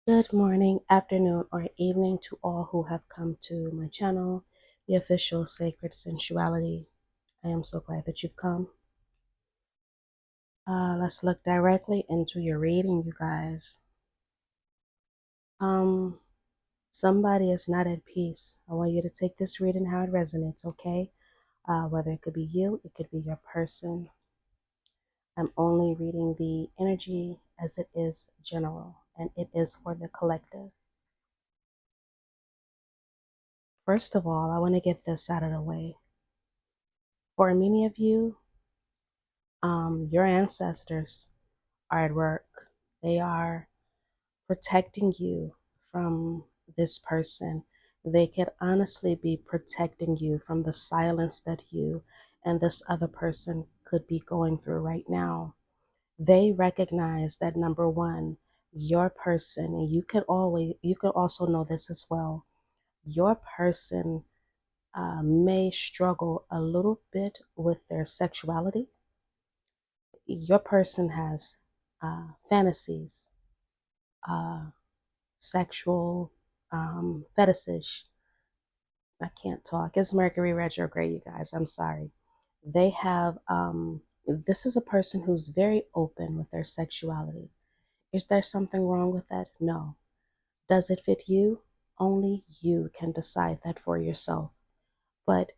Good morning, afternoon, or evening to all who have come to my channel, the official Sacred Sensuality. I am so glad that you've come. Let's look directly into your reading, you guys. Somebody is not at peace. I want you to take this reading how it resonates, okay? Whether it could be you, it could be your person. I'm only reading the energy as it is general, and it is for the collective. First of all, I want to get this out of the way. For many of you, your ancestors are at work. They are protecting you from this person. They could honestly be protecting you from the silence that you and this other person could be going through right now. They recognize that number one, your person, and you could also know this as well. Your person may struggle a little bit with their sexuality. Your person has fantasies, uh, sexual fetishes. I can't talk. It's Mercury retrograde, you guys. I'm sorry. They have, this is a person who's very open with their sexuality. Is there something wrong with that? No. Does it fit you? Only you can decide that for yourself. But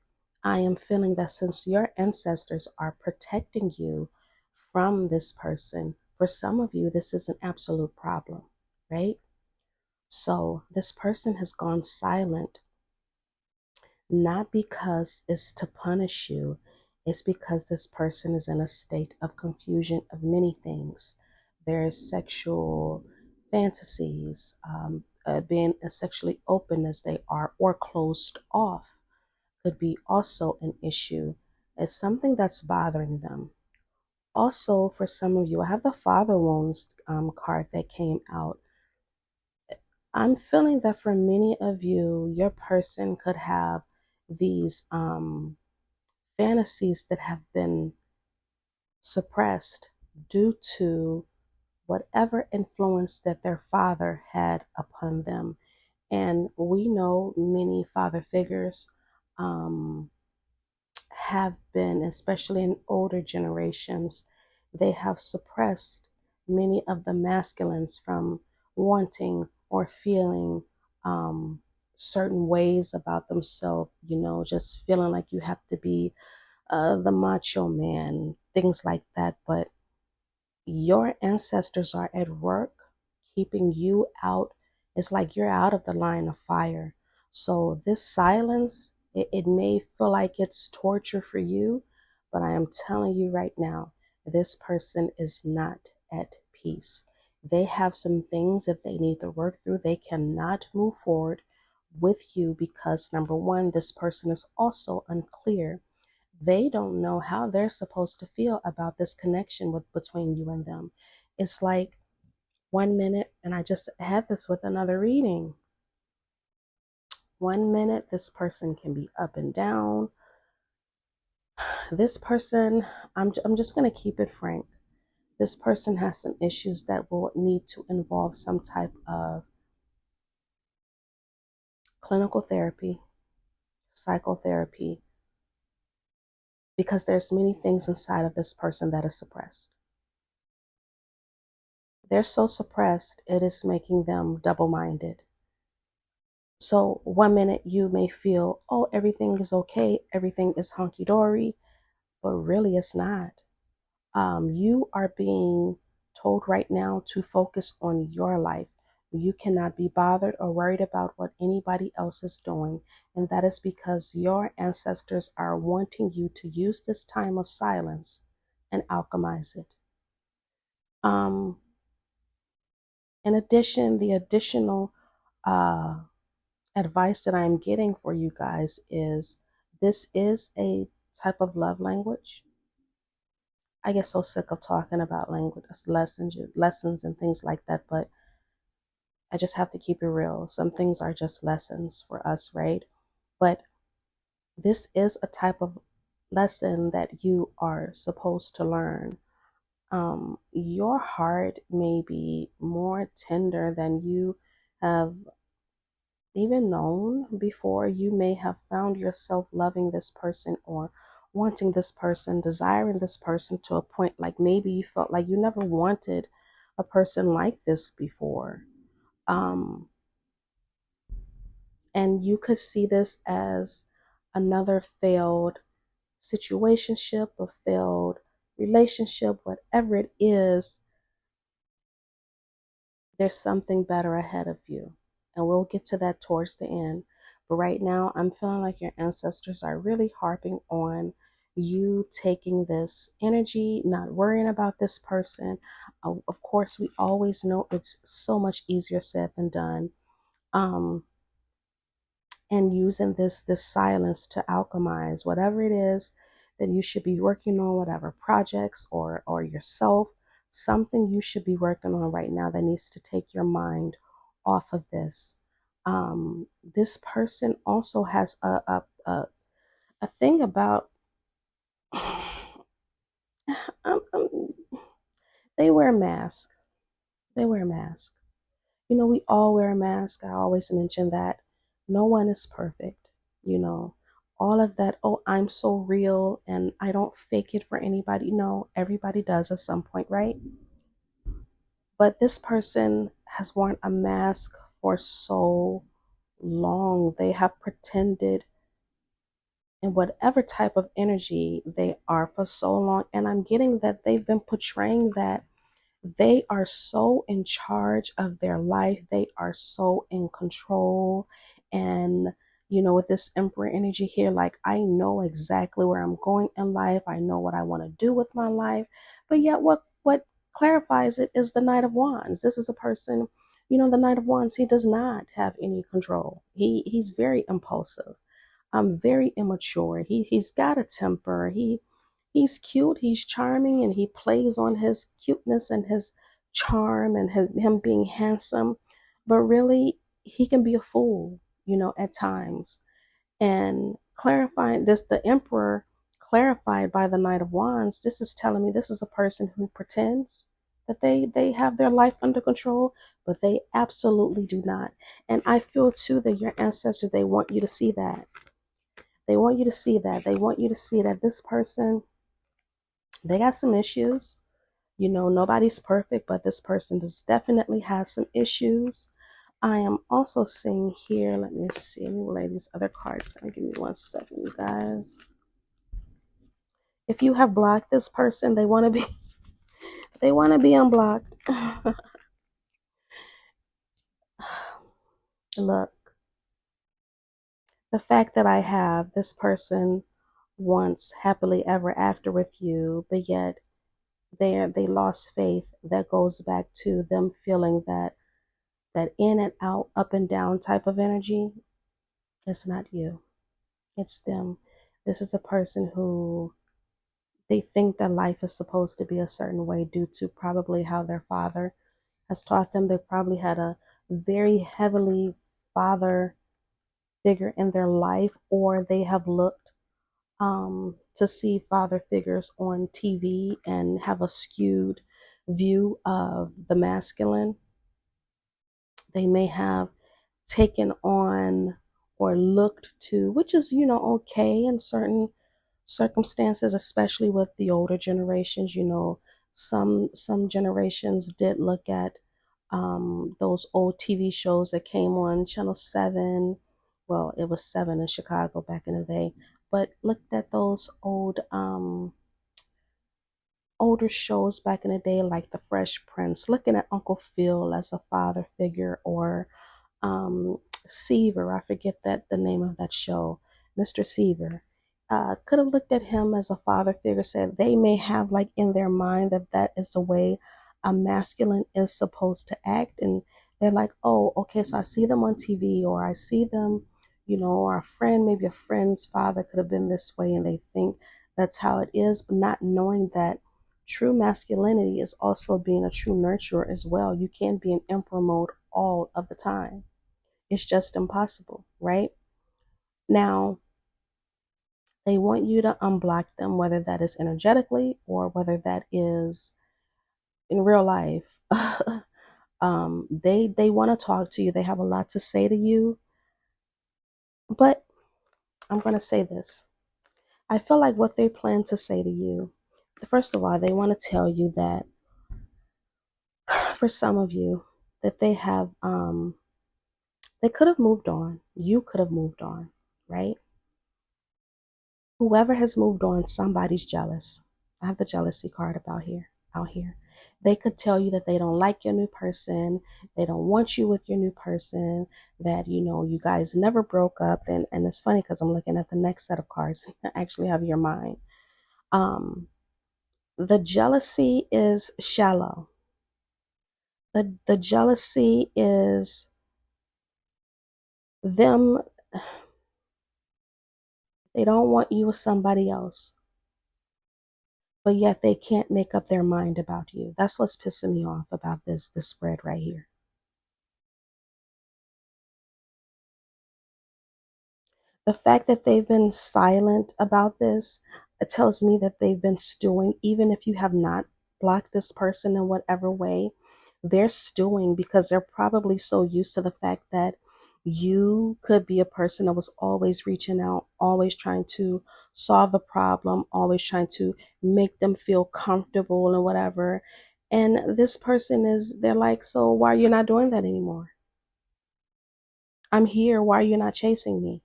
I am feeling that since your ancestors are protecting you from this person, for some of you, this is an absolute problem, right? So this person has gone silent, not because it's to punish you, it's because this person is in a state of confusion of many things. There's sexual fantasies, being as sexually open as they are, or closed off could be also an issue. It's something that's bothering them. Also, for some of you, I have the Father Wounds card that came out. I'm feeling that for many of you, your person could have these fantasies that have been suppressed due to whatever influence that their father had upon them. And we know many father figures have been, especially in older generations, they have suppressed many of the masculines from wanting or feeling certain ways about themselves, just feeling like you have to be the macho man, things like that. But your ancestors are at work keeping you out. It's like you're out of the line of fire. So this silence, it may feel like it's torture for you, but I am telling you right now, this person is not at peace. They have some things that they need to work through. They cannot move forward with you because number one, this person is also unclear. They don't know how they're supposed to feel about this connection between you and them. It's like 1 minute, and I just had this with another reading. 1 minute, this person can be up and down. This person, I'm just going to keep it frank. This person has some issues that will need to involve some type of clinical therapy, psychotherapy, because there's many things inside of this person that is suppressed. They're so suppressed, it is making them double-minded. So 1 minute you may feel, oh, everything is okay, everything is hunky-dory, but really it's not. You are being told right now to focus on your life. You cannot be bothered or worried about what anybody else is doing. And that is because your ancestors are wanting you to use this time of silence and alchemize it. In addition, the additional advice that I'm getting for you guys is this is a type of love language. I get so sick of talking about language lessons and things like that, but I just have to keep it real. Some things are just lessons for us, right? But this is a type of lesson that you are supposed to learn. Your heart may be more tender than you have even known before. You may have found yourself loving this person or wanting this person, desiring this person to a point like maybe you felt like you never wanted a person like this before. And you could see this as another failed situationship, a failed relationship, whatever it is. There's something better ahead of you. And we'll get to that towards the end. But right now, I'm feeling like your ancestors are really harping on you taking this energy, not worrying about this person. Of course, we always know it's so much easier said than done. And using this silence to alchemize whatever it is that you should be working on, whatever projects or yourself, something you should be working on right now that needs to take your mind off of this. This person also has a thing about they wear a mask. They wear a mask. You know, we all wear a mask. I always mention that no one is perfect. You know, all of that, oh, I'm so real and I don't fake it for anybody. No, everybody does at some point, right? But this person has worn a mask for so long. They have pretended in whatever type of energy they are for so long. And I'm getting that they've been portraying that they are so in charge of their life. They are so in control. And, you know, with this emperor energy here, like I know exactly where I'm going in life. I know what I want to do with my life. But yet what clarifies it is the Knight of Wands. This is a person, you know, the Knight of Wands, he does not have any control. He's very impulsive. Very immature. He's got a temper. He's cute, he's charming, and he plays on his cuteness and his charm and him being handsome. But really, he can be a fool, you know, at times. And clarifying this, the Emperor clarified by the Knight of Wands, this is telling me this is a person who pretends that they have their life under control, but they absolutely do not. And I feel too that your ancestors, they want you to see that. They want you to see that. They want you to see that this person, they got some issues. You know, nobody's perfect, but this person does definitely has some issues. I am also seeing here, let me see, let me lay these other cards down. Give me 1 second, you guys. If you have blocked this person, they want to be they want to be unblocked. Look, the fact that I have this person once happily ever after with you, but yet they lost faith, that goes back to them feeling that in and out, up and down type of energy. It's not you, it's them. This is a person who they think that life is supposed to be a certain way due to probably how their father has taught them. They probably had a very heavily father figure in their life, or they have looked to see father figures on TV and have a skewed view of the masculine. They may have taken on or looked to, which is, you know, okay in certain circumstances, especially with the older generations. You know, some generations did look at those old TV shows that came on Channel 7. Well, it was 7 in Chicago back in the day, but looked at those older shows back in the day, like The Fresh Prince, looking at Uncle Phil as a father figure, or um, Seaver, I forget that the name of that show, Mr. Seaver. Could have looked at him as a father figure, said they may have like in their mind that that is the way a masculine is supposed to act. And they're like, oh, okay, so I see them on TV, or I see them, you know, or a friend, maybe a friend's father could have been this way, and they think that's how it is, but not knowing that true masculinity is also being a true nurturer as well. You can't be in emperor mode all of the time. It's just impossible, right? Now, they want you to unblock them, whether that is energetically or whether that is in real life. They want to talk to you. They have a lot to say to you. But I'm going to say this. I feel like what they plan to say to you, first of all, they want to tell you that for some of you, that they could have moved on. You could have moved on, right? Whoever has moved on, somebody's jealous. I have the jealousy card about here, out here. They could tell you that they don't like your new person. They don't want you with your new person, that, you guys never broke up. And it's funny because I'm looking at the next set of cards and I actually have your mind. The jealousy is shallow. The jealousy is them. They don't want you with somebody else, but yet they can't make up their mind about you. That's what's pissing me off about this spread right here. The fact that they've been silent about this, it tells me that they've been stewing, even if you have not blocked this person in whatever way, they're stewing because they're probably so used to the fact that you could be a person that was always reaching out, always trying to solve the problem, always trying to make them feel comfortable and whatever. And this person they're like, so why are you not doing that anymore? I'm here. Why are you not chasing me?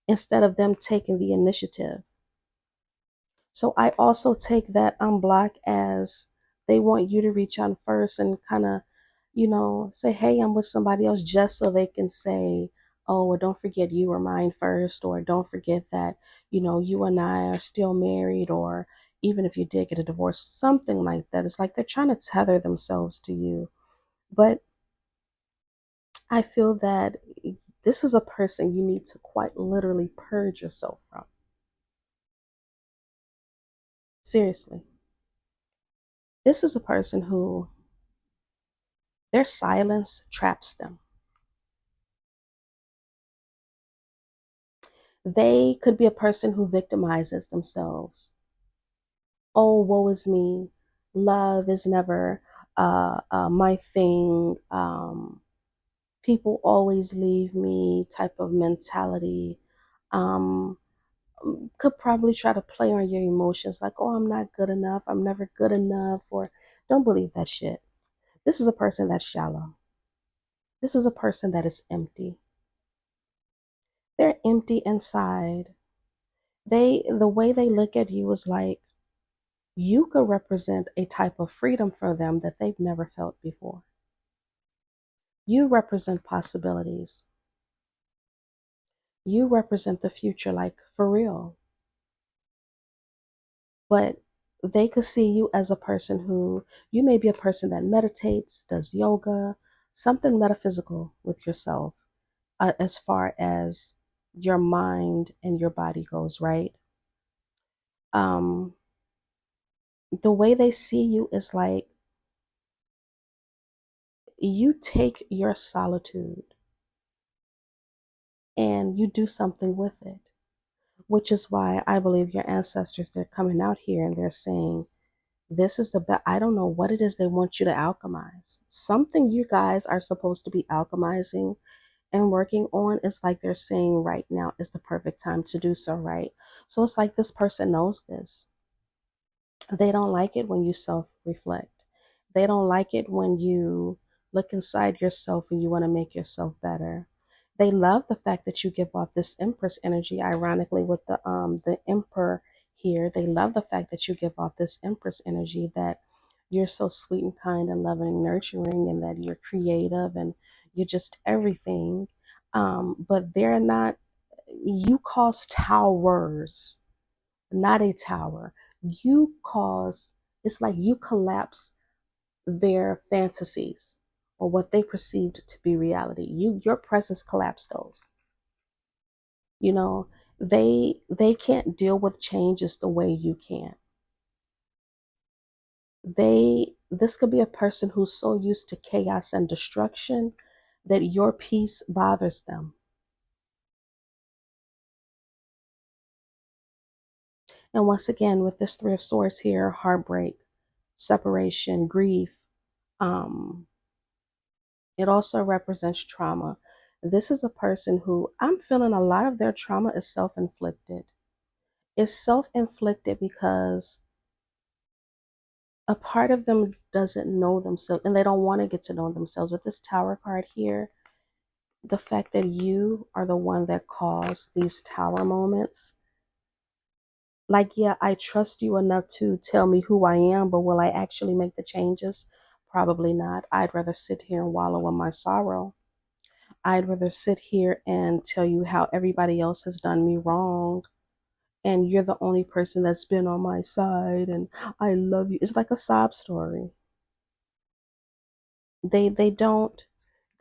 Instead of them taking the initiative. So I also take that unblock as they want you to reach out first and kind of, say, hey, I'm with somebody else, just so they can say, oh, well, don't forget you were mine first, or don't forget that, you and I are still married, or even if you did get a divorce, something like that. It's like they're trying to tether themselves to you. But I feel that this is a person you need to quite literally purge yourself from. Seriously. This is a person who their silence traps them. They could be a person who victimizes themselves. Oh, woe is me. Love is never my thing. People always leave me type of mentality. Um, could probably try to play on your emotions like, oh, I'm not good enough. I'm never good enough. Or don't believe that shit. This is a person that's shallow. This is a person that is empty. They're empty inside. The way they look at you is like you could represent a type of freedom for them that they've never felt before. You represent possibilities. You represent the future, like for real. But they could see you as a person who, you may be a person that meditates, does yoga, something metaphysical with yourself, as far as your mind and your body goes, right? Um, the way they see you is like you take your solitude and you do something with it, which is why I believe your ancestors, they're coming out here and they're saying, this is the best. I don't know what it is they want you to alchemize. Something you guys are supposed to be alchemizing and working on. It's like they're saying right now is the perfect time to do so, right? So it's like this person knows this. They don't like it when you self-reflect. They don't like it when you look inside yourself and you want to make yourself better. They love the fact that you give off this Empress energy, ironically, with the Emperor here. They love the fact that you give off this Empress energy, that you're so sweet and kind and loving and nurturing, and that you're creative and you're just everything. But they're not, you cause towers, not a tower. You cause, it's like you collapse their fantasies or what they perceived to be reality. Your presence collapsed those. You know, they can't deal with changes the way you can. This could be a person who's so used to chaos and destruction that your peace bothers them. And once again, with this Three of Swords here, heartbreak, separation, grief. It also represents trauma. This is a person who I'm feeling a lot of their trauma is self-inflicted. It's self-inflicted because a part of them doesn't know themselves and they don't want to get to know themselves. With this tower card here, the fact that you are the one that caused these tower moments, like, yeah, I trust you enough to tell me who I am, but will I actually make the changes? Probably not. I'd rather sit here and wallow in my sorrow. I'd rather sit here and tell you how everybody else has done me wrong and you're the only person that's been on my side and I love you. It's like a sob story. They don't,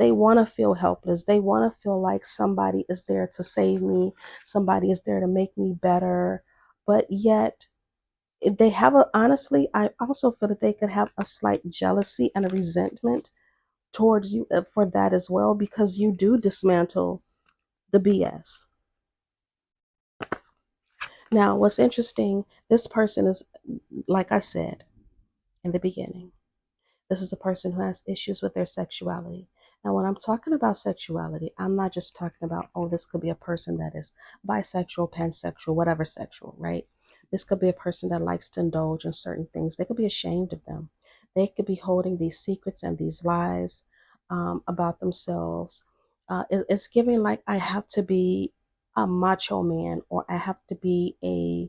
they want to feel helpless. They want to feel like somebody is there to save me, somebody is there to make me better. But yet they have a, honestly, I also feel that they could have a slight jealousy and a resentment towards you for that as well, because you do dismantle the BS. Now, what's interesting, this person is, like I said in the beginning, this is a person who has issues with their sexuality. Now, when I'm talking about sexuality, I'm not just talking about, oh, this could be a person that is bisexual, pansexual, whatever sexual, right? This could be a person that likes to indulge in certain things. They could be ashamed of them. They could be holding these secrets and these lies about themselves. It's giving like I have to be a macho man, or I have to be a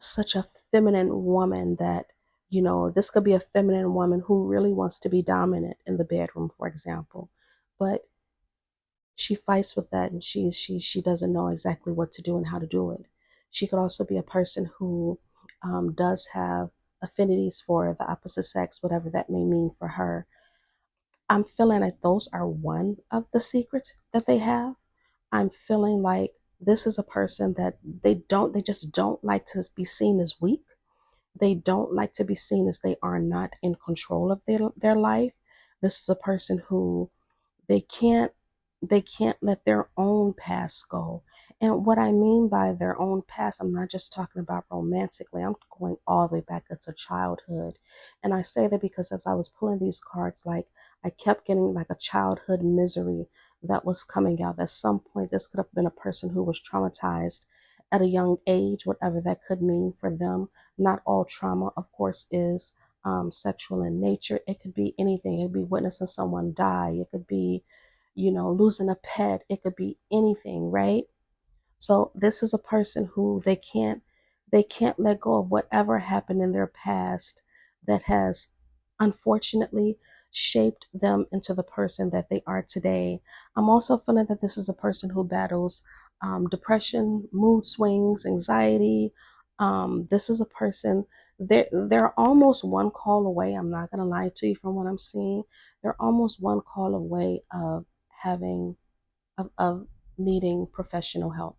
such a feminine woman that, you know, this could be a feminine woman who really wants to be dominant in the bedroom, for example, but she fights with that and she doesn't know exactly what to do and how to do it. She could also be a person who does have affinities for the opposite sex, whatever that may mean for her. I'm feeling like those are one of the secrets that they have. I'm feeling like this is a person that they just don't like to be seen as weak. They don't like to be seen as they are not in control of their life. This is a person who they can't they can't let their own past go. And what I mean by their own past, I'm not just talking about romantically. I'm going all the way back into childhood. And I say that because as I was pulling these cards, like I kept getting like a childhood misery that was coming out. At some point, this could have been a person who was traumatized at a young age, whatever that could mean for them. Not all trauma, of course, is sexual in nature. It could be anything. It could be witnessing someone die. It could be, you know, losing a pet. It could be anything, right? So this is a person who they can't let go of whatever happened in their past that has unfortunately shaped them into the person that they are today. I'm also feeling that this is a person who battles depression, mood swings, anxiety. This is a person, they're almost one call away. I'm not gonna lie to you, from what I'm seeing, they're almost one call away of having of needing professional help.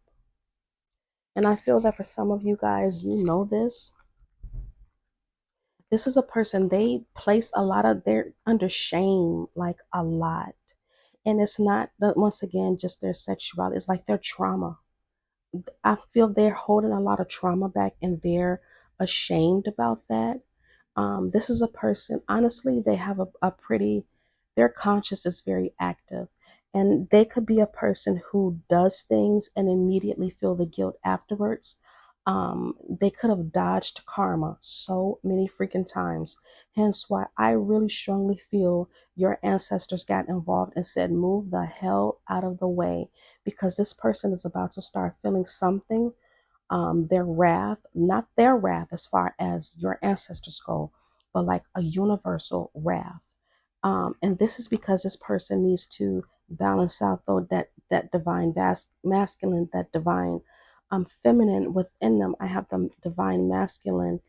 And I feel that for some of you guys, you know this. This is a person, they place a lot of their under shame, like a lot. And it's not, once again, just their sexuality. It's like their trauma. I feel they're holding a lot of trauma back and they're ashamed about that. This is a person, honestly, they have a pretty, their conscience is very active. And they could be a person who does things and immediately feel the guilt afterwards. They could have dodged karma so many freaking times. Hence why I really strongly feel your ancestors got involved and said, move the hell out of the way, because this person is about to start feeling something, their wrath, not their wrath as far as your ancestors go, but like a universal wrath. And this is because this person needs to balance out though that divine masculine, that divine feminine within them. I have the divine masculine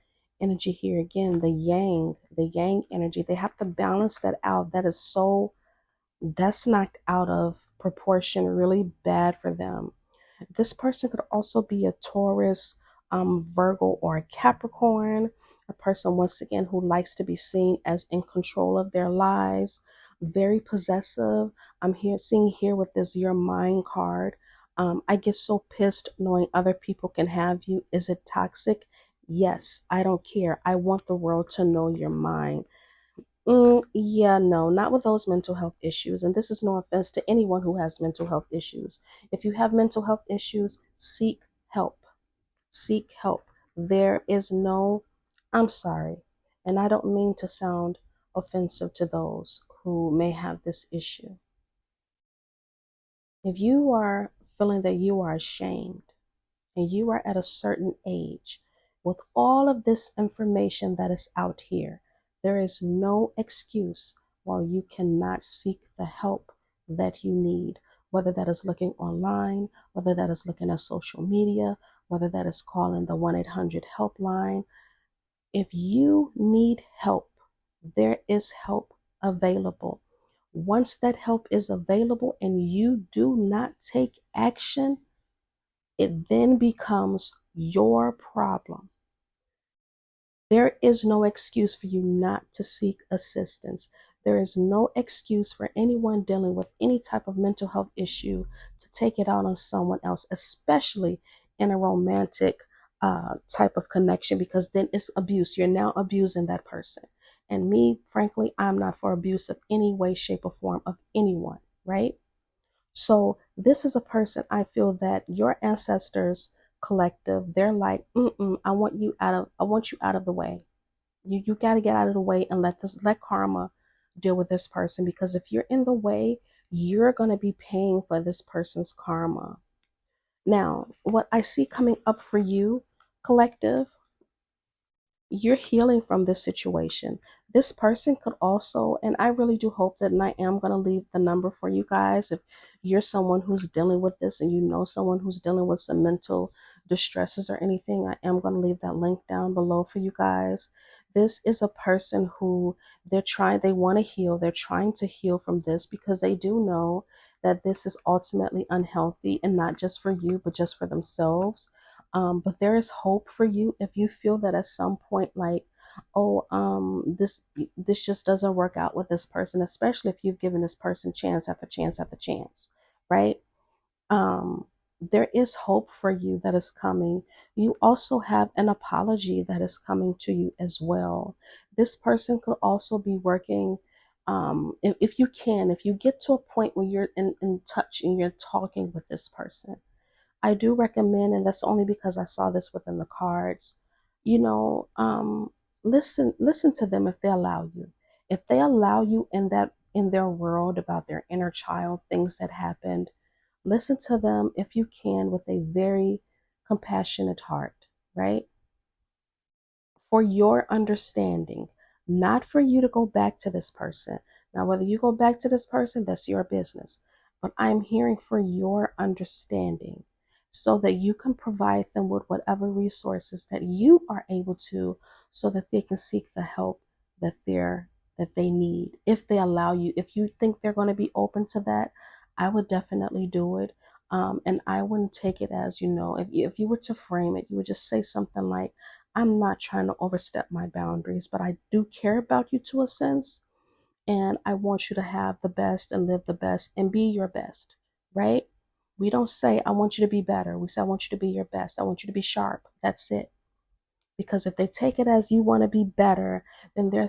energy here again, the yang energy. They have to balance that out. That is so, that's knocked out of proportion, really bad for them. This person could also be a Taurus, Virgo, or a Capricorn, a person, once again, who likes to be seen as in control of their lives, very possessive. I'm here seeing here with this your mind card. I get so pissed knowing other people can have you. Is it toxic? Yes, I don't care. I want the world to know you're mine. Yeah, no, not with those mental health issues. And this is no offense to anyone who has mental health issues. If you have mental health issues, seek help. Seek help. There is no, I'm sorry. And I don't mean to sound offensive to those who may have this issue. If you are feeling that you are ashamed and you are at a certain age, with all of this information that is out here, there is no excuse why you cannot seek the help that you need, whether that is looking online, whether that is looking at social media, whether that is calling the 1-800 helpline. If you need help, there is help available. Once that help is available and you do not take action, it then becomes your problem. There is no excuse for you not to seek assistance. There is no excuse for anyone dealing with any type of mental health issue to take it out on someone else, especially in a romantic type of connection, because then it's abuse. You're now abusing that person. And me, frankly, I'm not for abuse of any way, shape, or form of anyone, right? So this is a person I feel that your ancestors collective, they're like, I want you out of the way. You got to get out of the way and let karma deal with this person, because if you're in the way, you're going to be paying for this person's karma. Now, what I see coming up for you, collective, you're healing from this situation. This person could also, and I really do hope that, and I am going to leave the number for you guys. If you're someone who's dealing with this and you know someone who's dealing with some mental distresses or anything, I am going to leave that link down below for you guys. This is a person who they want to heal. They're trying to heal from this because they do know that this is ultimately unhealthy, and not just for you, but just for themselves. But there is hope for you if you feel that at some point, like, oh, this just doesn't work out with this person, especially if you've given this person chance after chance after chance, right? Um, there is hope for you that is coming. You also have an apology that is coming to you as well. This person could also be working. If you can, if you get to a point where you're in touch and you're talking with this person, I do recommend, and that's only because I saw this within the cards, you know, listen to them if they allow you. If they allow you in their world about their inner child, things that happened, listen to them if you can with a very compassionate heart, right? For your understanding, not for you to go back to this person. Now, whether you go back to this person, that's your business. But I'm hearing for your understanding so that you can provide them with whatever resources that you are able to, so that they can seek the help that they need. If they allow you, if you think they're going to be open to that, I would definitely do it. And I wouldn't take it as, if you were to frame it, you would just say something like, I'm not trying to overstep my boundaries, but I do care about you to a sense. And I want you to have the best and live the best and be your best, right? We don't say, I want you to be better. We say, I want you to be your best. I want you to be sharp. That's it. Because if they take it as you want to be better, then they're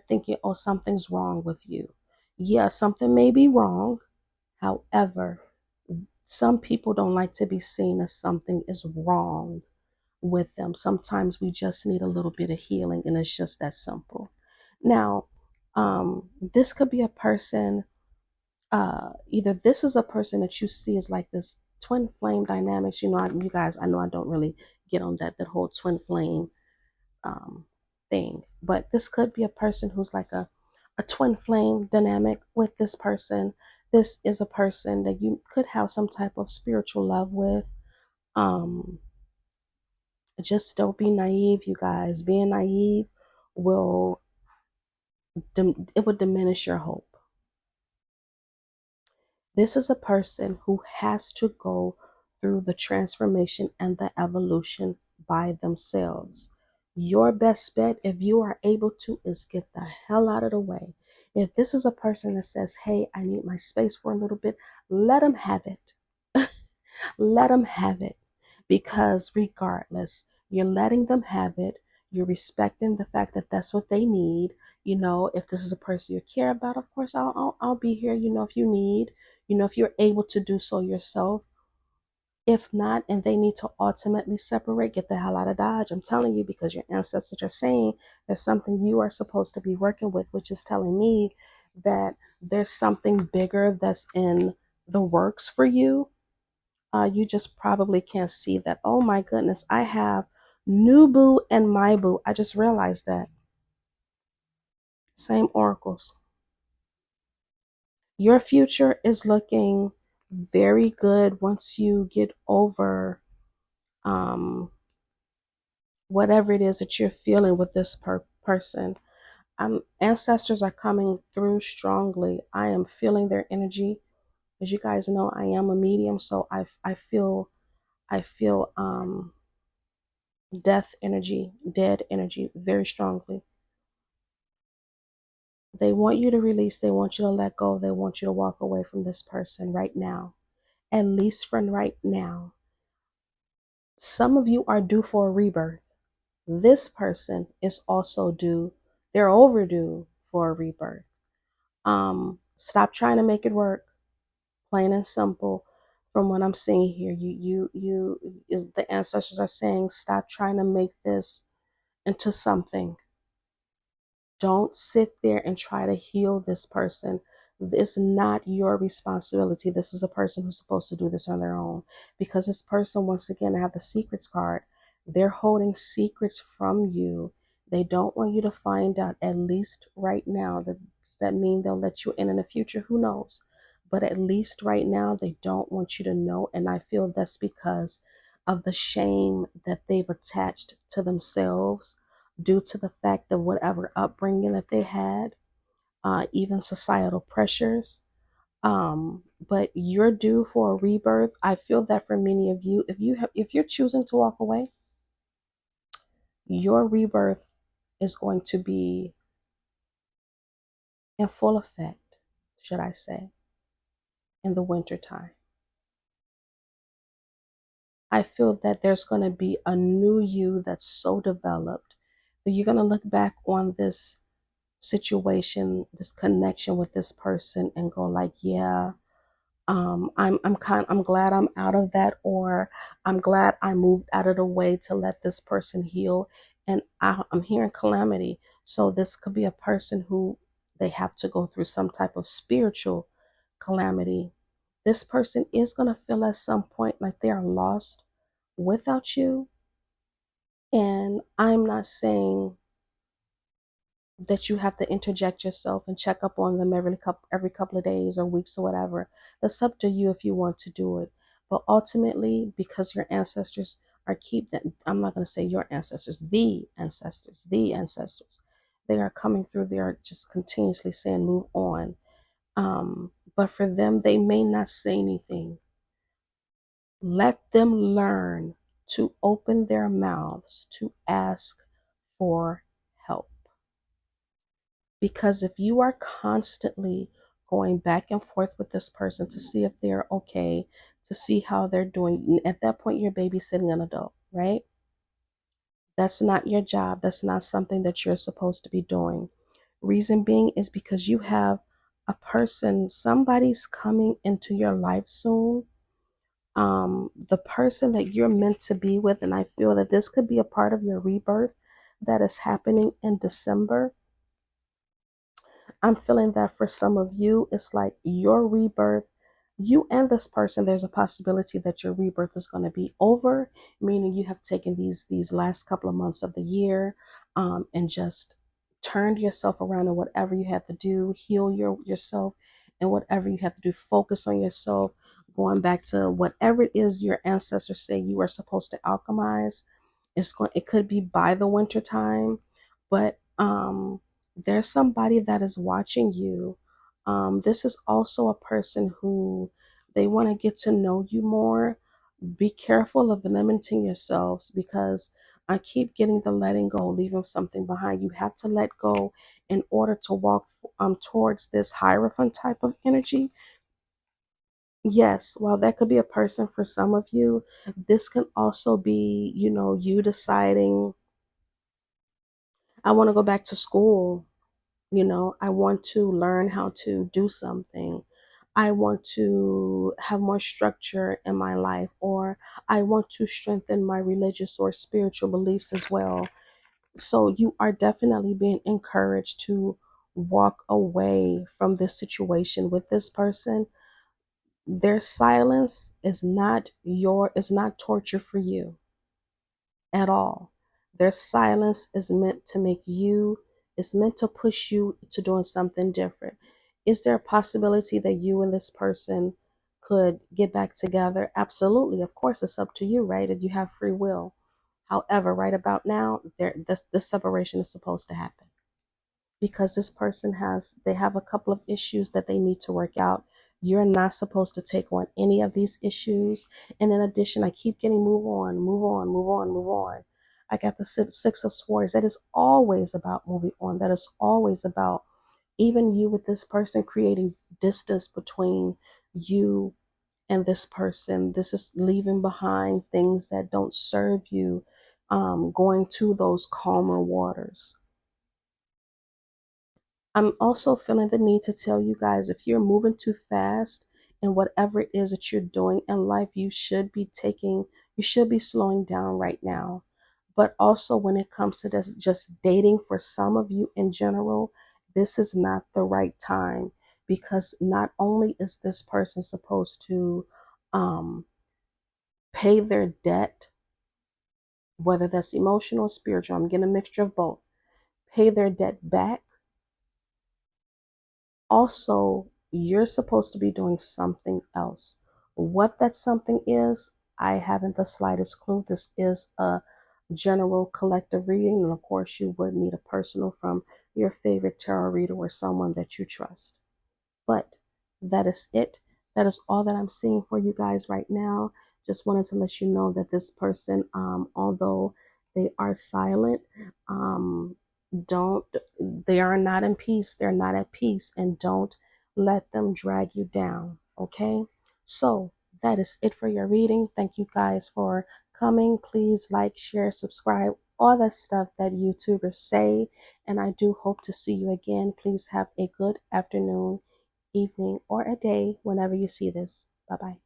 thinking, oh, something's wrong with you. Yeah, something may be wrong. However, some people don't like to be seen as something is wrong with them. Sometimes we just need a little bit of healing, and it's just that simple. Now, this could be a person, either this is a person that you see as like this twin flame dynamics. You guys, I know I don't really get on that whole twin flame thing, but this could be a person who's like a twin flame dynamic with this person. This is a person that you could have some type of spiritual love with. Um, just don't be naive, you guys. Being naive will it would diminish your hope. This is a person who has to go through the transformation and the evolution by themselves. Your best bet, if you are able to, is get the hell out of the way. If this is a person that says, hey, I need my space for a little bit, let them have it. Let them have it. Because regardless, You're letting them have it. You're respecting the fact that that's what they need. You know, if this is a person you care about, of course, I'll be here, you know, if you need, you know, if you're able to do so yourself. If not, and they need to ultimately separate, get the hell out of Dodge. I'm telling you, because your ancestors are saying there's something you are supposed to be working with, which is telling me that there's something bigger that's in the works for you. You just probably can't see that. Oh my goodness, I have new boo and my boo. I just realized that. Same oracles. Your future is looking very good once you get over whatever it is that you're feeling with this person. Ancestors are coming through strongly. I am feeling their energy. As you guys know, I am a medium, so I feel death energy, dead energy very strongly. They want you to release, they want you to let go, they want you to walk away from this person right now. At least from right now. Some of you are due for a rebirth. This person is also due, they're overdue for a rebirth. Stop trying to make it work. Plain and simple. From what I'm seeing here, the ancestors are saying, stop trying to make this into something. Don't sit there and try to heal this person. It's not your responsibility. This is a person who's supposed to do this on their own. Because this person, once again, I have the secrets card. They're holding secrets from you. They don't want you to find out, at least right now. Does that mean they'll let you in the future? Who knows? But at least right now, they don't want you to know. And I feel that's because of the shame that they've attached to themselves due to the fact of whatever upbringing that they had, even societal pressures. But you're due for a rebirth. I feel that for many of you, if you're choosing to walk away, your rebirth is going to be in full effect, should I say, in the winter time. I feel that there's going to be a new you that's so developed that you're going to look back on this situation, this connection with this person, and go like, yeah, I'm glad I'm out of that, or I'm glad I moved out of the way to let this person heal. And I'm hearing calamity. So this could be a person who they have to go through some type of spiritual calamity. This person is going to feel at some point like they are lost without you. And I'm not saying that you have to interject yourself and check up on them every couple of days or weeks or whatever. That's up to you if you want to do it. But ultimately, because your ancestors are I'm not going to say your ancestors, the ancestors, they are coming through. They are just continuously saying, move on. But for them, they may not say anything. Let them learn to open their mouths to ask for help. Because if you are constantly going back and forth with this person to see if they're okay, to see how they're doing, at that point, you're babysitting an adult, right? That's not your job. That's not something that you're supposed to be doing. Reason being is because you have a person, somebody's coming into your life soon. The person that you're meant to be with, and I feel that this could be a part of your rebirth that is happening in December. I'm feeling that for some of you, it's like your rebirth, you and this person, there's a possibility that your rebirth is going to be over, meaning you have taken these last couple of months of the year and just turned yourself around in whatever you have to do, heal yourself and whatever you have to do, focus on yourself, going back to whatever it is your ancestors say you are supposed to alchemize. It could be by the winter time, but there's somebody that is watching you. This is also a person who they want to get to know you more. Be careful of limiting yourselves, because I keep getting the letting go, leaving something behind. You have to let go in order to walk towards this Hierophant type of energy. Yes, while that could be a person for some of you, this can also be, you deciding, I want to go back to school. I want to learn how to do something. I want to have more structure in my life, or I want to strengthen my religious or spiritual beliefs as well. So you are definitely being encouraged to walk away from this situation with this person. Their silence is not torture for you at all. Their silence is meant to make you, is meant to push you to doing something different. Is there a possibility that you and this person could get back together? Absolutely. Of course, it's up to you, right? And you have free will. However, right about now, this separation is supposed to happen because this person they have a couple of issues that they need to work out. You're not supposed to take on any of these issues. And in addition, I keep getting move on, move on, move on, move on. I got the six of swords. That is always about moving on. That is always about even you with this person creating distance between you and this person. This is leaving behind things that don't serve you, going to those calmer waters. I'm also feeling the need to tell you guys, if you're moving too fast in whatever it is that you're doing in life, you should be slowing down right now. But also when it comes to this, just dating for some of you in general, this is not the right time, because not only is this person supposed to pay their debt, whether that's emotional or spiritual, I'm getting a mixture of both, pay their debt back. Also, you're supposed to be doing something else. What that something is, I haven't the slightest clue. This is a general collective reading, and of course, you would need a personal from your favorite tarot reader or someone that you trust. But that is it. That is all that I'm seeing for you guys right now. Just wanted to let you know that this person, although they are silent, don't, they are not in peace. They're not at peace, and don't let them drag you down. Okay. So that is it for your reading. Thank you guys for coming. Please like, share, subscribe, all that stuff that YouTubers say. And I do hope to see you again. Please have a good afternoon, evening, or a day whenever you see this. Bye bye.